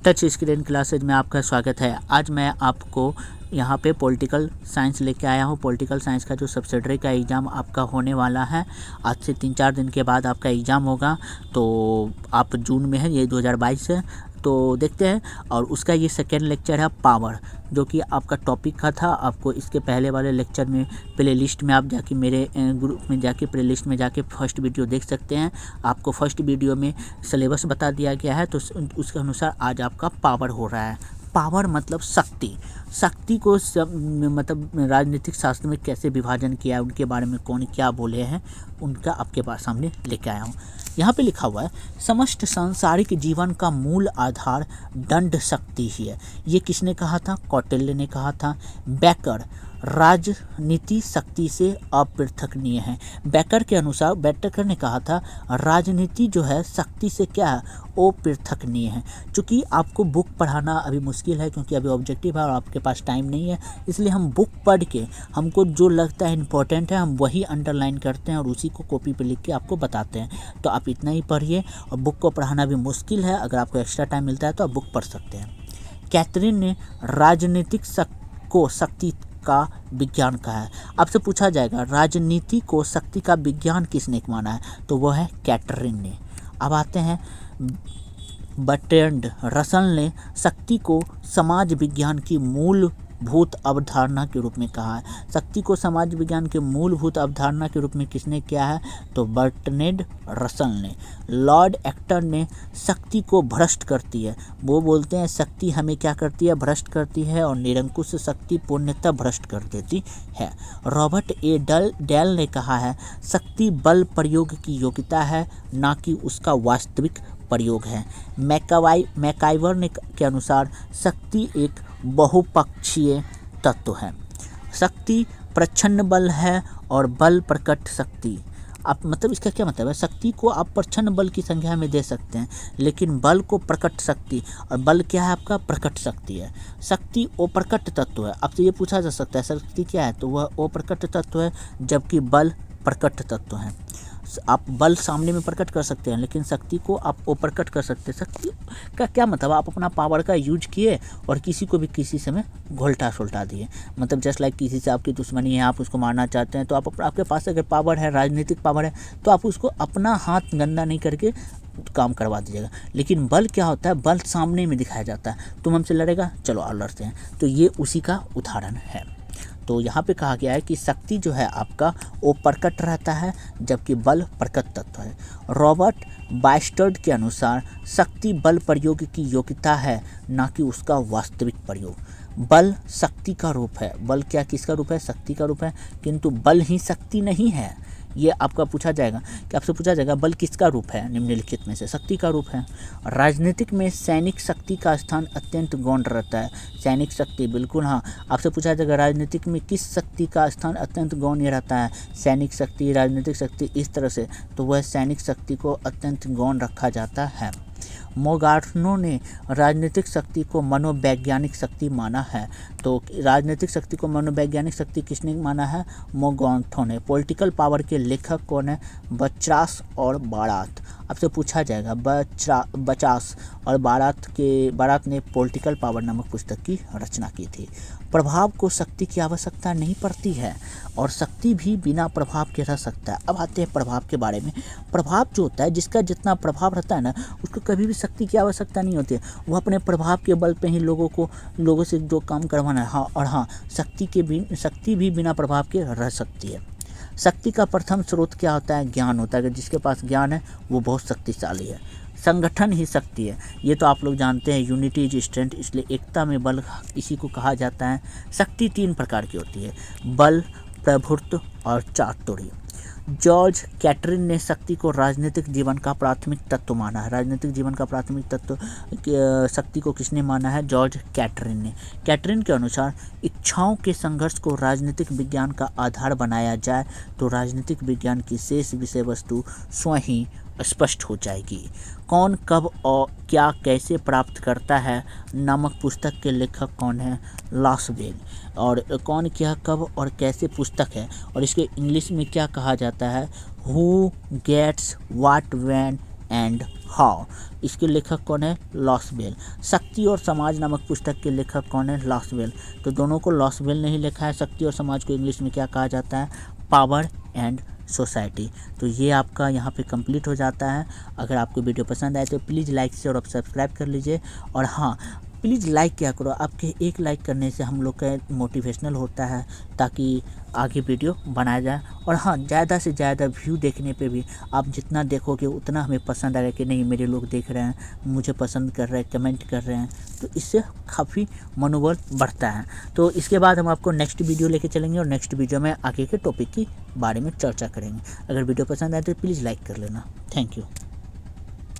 Touch screen classes में आपका स्वागत है। आज मैं आपको यहाँ पे पॉलिटिकल साइंस लेके आया हूँ। पॉलिटिकल साइंस का जो सब्सिडरी का एग्ज़ाम आपका होने वाला है, आज से 3-4 दिन के बाद आपका एग्ज़ाम होगा। तो आप जून में है, ये 2022 है। तो देखते हैं। और उसका ये सेकेंड लेक्चर है पावर, जो कि आपका टॉपिक का था। आपको इसके पहले वाले लेक्चर में प्लेलिस्ट में आप जाके मेरे ग्रुप में जाके प्लेलिस्ट में जाके फर्स्ट वीडियो देख सकते हैं। आपको फर्स्ट वीडियो में सिलेबस बता दिया गया है, तो उसके अनुसार आज आपका पावर हो रहा है। पावर मतलब शक्ति। शक्ति को मतलब राजनीतिक शास्त्र में कैसे विभाजन किया है, उनके बारे में कौन क्या बोले हैं, उनका आपके पास सामने लेके आया हूँ। यहाँ पे लिखा हुआ है, समस्त सांसारिक जीवन का मूल आधार दंड शक्ति ही है। ये किसने कहा था? कौटिल्य ने कहा था। बेकर, राजनीति शक्ति से अपृथकनीय है। बेकर के अनुसार, बेकर ने कहा था राजनीति जो है शक्ति से क्या है, अपृथकनीय है। चूँकि आपको बुक पढ़ाना अभी मुश्किल है, क्योंकि अभी ऑब्जेक्टिव है और आपके पास टाइम नहीं है, इसलिए हम बुक पढ़ के हमको जो लगता है इम्पोर्टेंट है हम वही अंडरलाइन करते हैं और उसी को कॉपी पे लिख के आपको बताते हैं। तो आप इतना ही पढ़िए। और बुक को पढ़ाना भी मुश्किल है, अगर आपको एक्स्ट्रा टाइम मिलता है तो आप बुक पढ़ सकते हैं। कैथरीन ने राजनीतिक को शक्ति का विज्ञान कहा है। आपसे पूछा जाएगा राजनीति को शक्ति का विज्ञान किसने माना है, तो वह है कैथरीन ने। अब आते हैं बर्ट्रैंड रसल ने शक्ति को समाज विज्ञान की मूलभूत अवधारणा के रूप में कहा है। शक्ति को समाज विज्ञान के मूलभूत अवधारणा के रूप में किसने किया है, तो बर्ट्रैंड रसल ने। लॉर्ड एक्टन ने शक्ति को भ्रष्ट करती है। वो बोलते हैं शक्ति हमें क्या करती है, भ्रष्ट करती है, और निरंकुश शक्ति पूर्णतः भ्रष्ट कर देती है। रॉबर्ट ए डेल ने कहा है शक्ति बल प्रयोग की योग्यता है, ना कि उसका वास्तविक प्रयोग है। मैकाइवर के अनुसार शक्ति एक बहुपक्षीय तत्व है। शक्ति प्रच्छन्न बल है और बल प्रकट शक्ति। आप मतलब इसका क्या मतलब है, शक्ति को आप प्रच्छन्न बल की संख्या में दे सकते हैं, लेकिन बल को प्रकट शक्ति, और बल क्या है आपका, प्रकट शक्ति है। शक्ति अप्रकट तत्व है। आपसे ये पूछा जा सकता है शक्ति क्या है, तो वह अप्रकट तत्व है, जबकि बल प्रकट तत्व है। आप बल सामने में प्रकट कर सकते हैं, लेकिन शक्ति को आप अप्रकट कर सकते हैं। शक्ति का क्या मतलब, आप अपना पावर का यूज किए और किसी को भी किसी समय घोल्टा सुलटा दिए। मतलब जस्ट लाइक किसी से आपकी दुश्मनी है, आप उसको मारना चाहते हैं, तो आपके पास अगर पावर है, राजनीतिक पावर है, तो आप उसको अपना हाथ गंदा नहीं करके काम करवा दीजिएगा। लेकिन बल क्या होता है, बल सामने में दिखाया जाता है। तुम हमसे लड़ेगा, चलो और लड़ते हैं। तो ये उसी का उदाहरण है। तो यहाँ पे कहा गया है कि शक्ति जो है आपका वो प्रकट रहता है, जबकि बल प्रकट तत्व है। रॉबर्ट बास्टर्ड के अनुसार शक्ति बल प्रयोग की योग्यता है, ना कि उसका वास्तविक प्रयोग। बल शक्ति का रूप है। बल क्या किसका रूप है, शक्ति का रूप है, किंतु बल ही शक्ति नहीं है। ये आपका पूछा जाएगा कि आपसे पूछा जाएगा बल किसका रूप है, निम्नलिखित में से शक्ति का रूप है। राजनीतिक में सैनिक शक्ति का स्थान अत्यंत गौण रहता है। सैनिक शक्ति, बिल्कुल हाँ। आपसे पूछा जाएगा राजनीतिक में किस शक्ति का स्थान अत्यंत गौण रहता है, सैनिक शक्ति, राजनीतिक शक्ति, इस तरह से, तो वह सैनिक शक्ति को अत्यंत गौण रखा जाता है। मोगार्नो ने राजनीतिक शक्ति को मनोवैज्ञानिक शक्ति माना है। तो राजनीतिक शक्ति को मनोवैज्ञानिक शक्ति किसने माना है, मोगार्नो ने। पॉलिटिकल पावर के लेखक कौन है, बचास और बारात। आपसे पूछा जाएगा बचास और बारात ने पॉलिटिकल पावर नामक पुस्तक की रचना की थी। प्रभाव को शक्ति की आवश्यकता नहीं पड़ती है, और शक्ति भी बिना प्रभाव के रह सकता है। अब आते हैं प्रभाव के बारे में। प्रभाव जो होता है, जिसका जितना प्रभाव रहता है ना, उसको कभी भी शक्ति की आवश्यकता नहीं होती है। वो अपने प्रभाव के बल पे ही लोगों से जो काम करवाना है। हाँ, और हाँ, शक्ति भी बिना प्रभाव के रह सकती है। शक्ति का प्रथम स्रोत क्या होता है, ज्ञान होता है। कि जिसके पास ज्ञान है वो बहुत शक्तिशाली है। संगठन ही शक्ति है, ये तो आप लोग जानते हैं। यूनिटी इज स्ट्रेंथ, इसलिए एकता में बल इसी को कहा जाता है। शक्ति 3 प्रकार की होती है, बल, प्रभुत्व और चातुर्य। जॉर्ज कैटरीन ने शक्ति को राजनीतिक जीवन का प्राथमिक तत्व माना है। राजनीतिक जीवन का प्राथमिक तत्व शक्ति को किसने माना है, जॉर्ज कैटरीन ने। कैटरीन के अनुसार इच्छाओं के संघर्ष को राजनीतिक विज्ञान का आधार बनाया जाए तो राजनीतिक विज्ञान की शेष विषय वस्तु स्वयं ही स्पष्ट हो जाएगी। कौन कब और क्या कैसे प्राप्त करता है नामक पुस्तक के लेखक कौन है, लॉसबेग। और कौन क्या कब और कैसे पुस्तक है, और इसके इंग्लिश में क्या कहा जाता है, who gets what when and how. इसके लेखक कौन है? लॉसवेल। शक्ति और समाज नामक पुस्तक के लेखक कौन है? लॉसवेल। तो दोनों को लॉसवेल ने ही लिखा है। शक्ति और समाज को इंग्लिश में क्या कहा जाता है? Power and society. तो ये आपका यहाँ पे कंप्लीट हो जाता है। अगर आपको वीडियो पसंद आए तो प्लीज़ लाइक शेयर और सब्सक्राइब कर लीजिए। और हाँ, प्लीज़ लाइक क्या करो, आपके एक लाइक करने से हम लोग का मोटिवेशनल होता है ताकि आगे वीडियो बनाया जाए। और हाँ, ज़्यादा से ज़्यादा व्यू देखने पे भी आप जितना देखोगे उतना हमें पसंद आएगा कि नहीं मेरे लोग देख रहे हैं, मुझे पसंद कर रहे हैं, कमेंट कर रहे हैं, तो इससे काफ़ी मनोबल बढ़ता है। तो इसके बाद हम आपको नेक्स्ट वीडियो लेके चलेंगे और नेक्स्ट वीडियो में आगे के टॉपिक की बारे में चर्चा करेंगे। अगर वीडियो पसंद आए तो प्लीज़ लाइक कर लेना। Thank you.